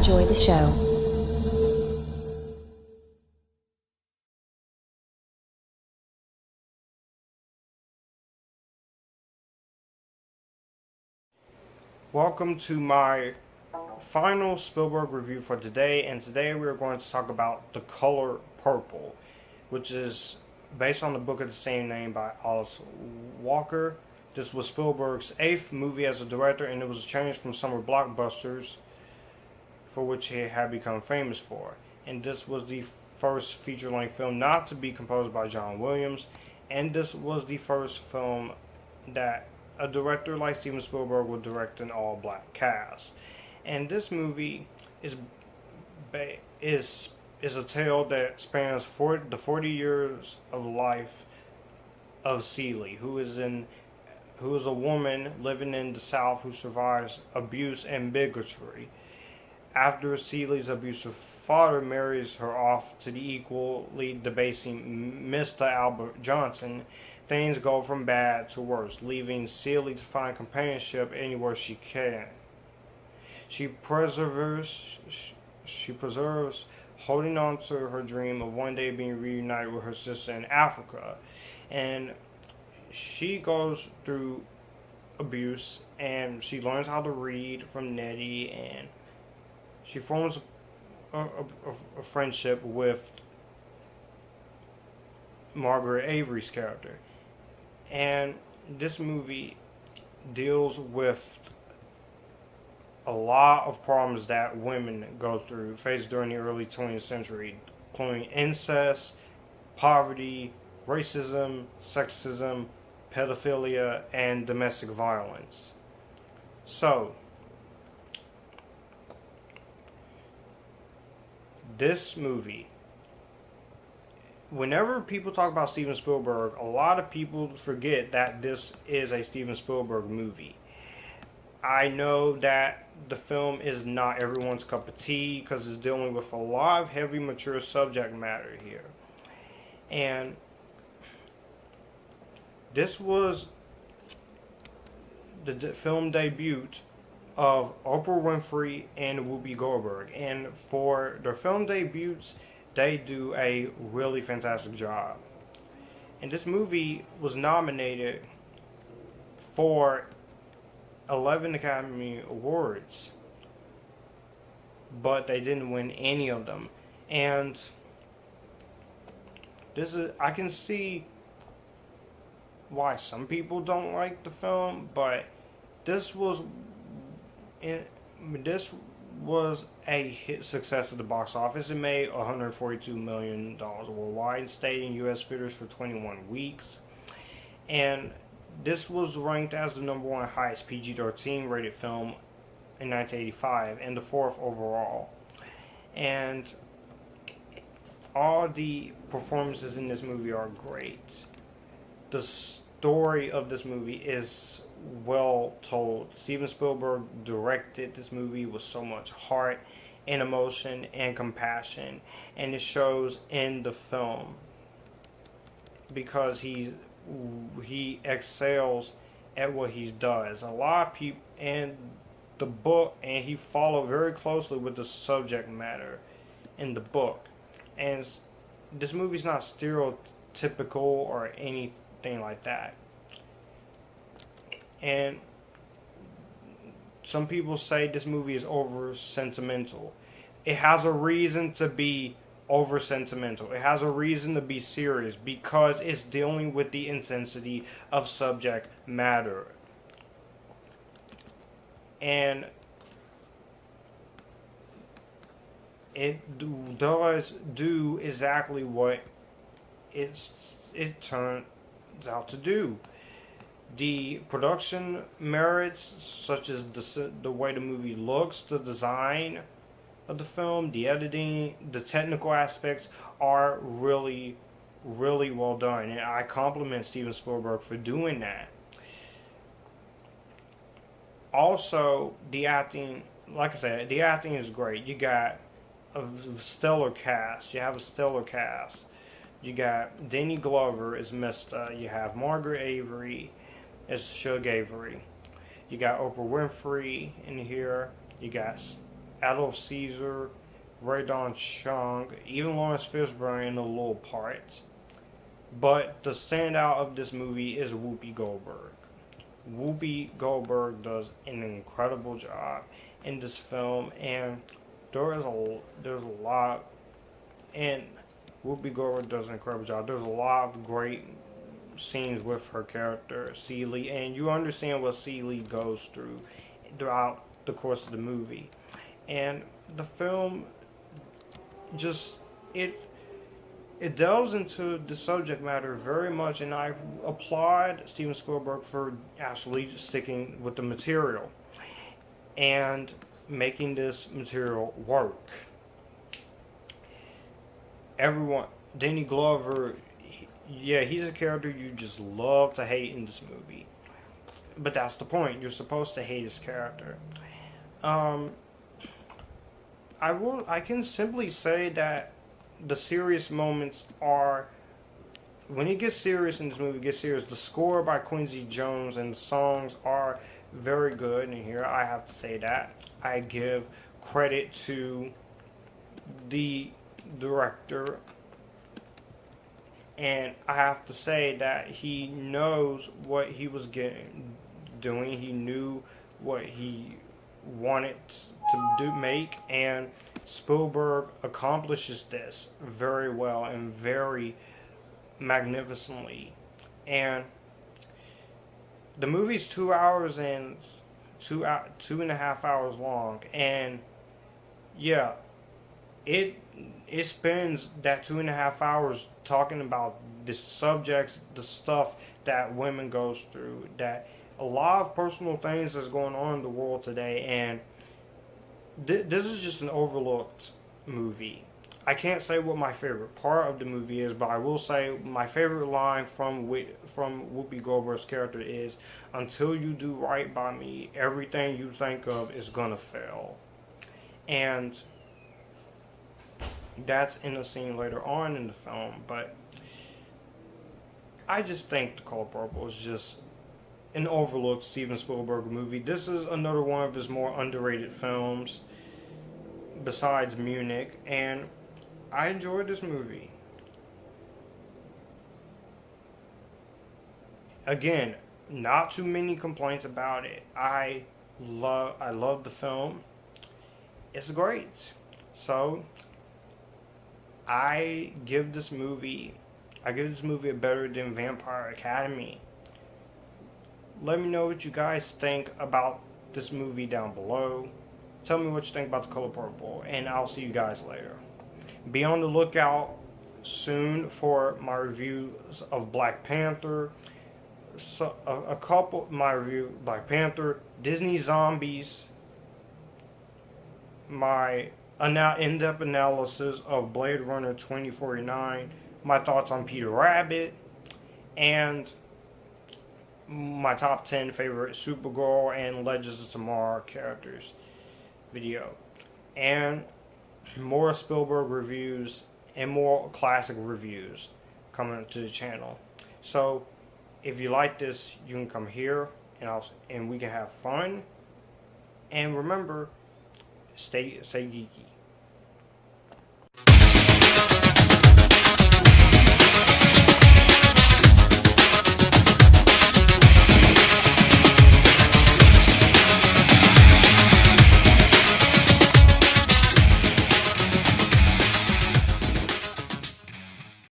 enjoy the show. Welcome to my final Spielberg review for today, and today we're going to talk about The Color Purple, which is based on the book of the same name by Alice Walker. This was Spielberg's 8th movie as a director, and it was a change from summer blockbusters for which he had become famous for. And this was the first feature-length film not to be composed by John Williams, and this was the first film that a director like Steven Spielberg would direct an all-black cast. And this movie is a tale that spans the 40 years of life of Celie, who is a woman living in the South who survives abuse and bigotry. After Celie's abusive father marries her off to the equally debasing Mr. Albert Johnson, things go from bad to worse, leaving Celie to find companionship anywhere she can. She preserves, holding on to her dream of one day being reunited with her sister in Africa. And she goes through abuse, and she learns how to read from Nettie, and she forms a friendship with Margaret Avery's character. And this movie deals with a lot of problems that women faced during the early 20th century, including incest, poverty, racism, sexism, pedophilia, and domestic violence. So, this movie, whenever people talk about Steven Spielberg, a lot of people forget that this is a Steven Spielberg movie. I know that the film is not everyone's cup of tea because it's dealing with a lot of heavy, mature subject matter here. And this was the film debut of Oprah Winfrey and Whoopi Goldberg. And for their film debuts, they do a really fantastic job. And this movie was nominated for 11 Academy Awards, but they didn't win any of them. And I can see why some people don't like the film, but this was a hit success at the box office. It made $142 million worldwide and stayed in U.S. theaters for 21 weeks. And this was ranked as the number one highest PG-13 rated film in 1985 and the 4th overall. And all the performances in this movie are great. The story of this movie is well told. Steven Spielberg directed this movie with so much heart and emotion and compassion, and it shows in the film because he excels at what he does. A lot of people in the book, and he followed very closely with the subject matter in the book. And this movie's not stereotypical or anything like that. And some people say this movie is over sentimental. It has a reason to be over sentimental. It has a reason to be serious because it's dealing with the intensity of subject matter. And it does do exactly what it turns out to do. The production merits, such as the way the movie looks, the design of the film, the editing, the technical aspects are really, really well done. And I compliment Steven Spielberg for doing that. Also, the acting, like I said, the acting is great. You got a stellar cast. You have a stellar cast. You got Danny Glover as Mr. You have Margaret Avery as Shug Avery. You got Oprah Winfrey in here. You got Adolph Caesar, Radon Chong, even Lawrence Fishburne in the little parts. But the standout of this movie is Whoopi Goldberg. Whoopi Goldberg does an incredible job in this film, and there's a lot, and Whoopi Goldberg does an incredible job. There's a lot of great scenes with her character Celie, and you understand what Celie goes through throughout the course of the movie, and the film just it delves into the subject matter very much, and I applaud Steven Spielberg for actually sticking with the material and making this material work. Everyone, Danny Glover, he's a character you just love to hate in this movie, but that's the point. You're supposed to hate his character. I can simply say that the serious moments are when it gets serious in this movie. It gets serious. The score by Quincy Jones and the songs are very good in here. I have to say that. I give credit to the director, and I have to say that he knows what he was doing. He knew what he wanted to make, and Spielberg accomplishes this very well and very magnificently. And the movie's 2 hours and 2.5 hours long, and yeah, it spends that 2.5 hours talking about the subjects, the stuff that women goes through, that a lot of personal things that's going on in the world today, and this is just an overlooked movie. I can't say what my favorite part of the movie is, but I will say my favorite line from Whoopi Goldberg's character is, "Until you do right by me, everything you think of is gonna fail." And that's in a scene later on in the film, but I just think The Color Purple is just an overlooked Steven Spielberg movie. This is another one of his more underrated films besides Munich, and I enjoyed this movie. Again, not too many complaints about it. I love the film. It's great. So I give this movie a better than Vampire Academy. Let me know what you guys think about this movie down below. Tell me what you think about The Color Purple, and I'll see you guys later. Be on the lookout soon for my reviews of Black Panther. So, my review of Black Panther, Disney Zombies, my in-depth analysis of Blade Runner 2049, my thoughts on Peter Rabbit, and my top 10 favorite Supergirl and Legends of Tomorrow characters video, and more Spielberg reviews and more classic reviews coming to the channel. So if you like this, you can come here and we can have fun. And remember, stay geeky.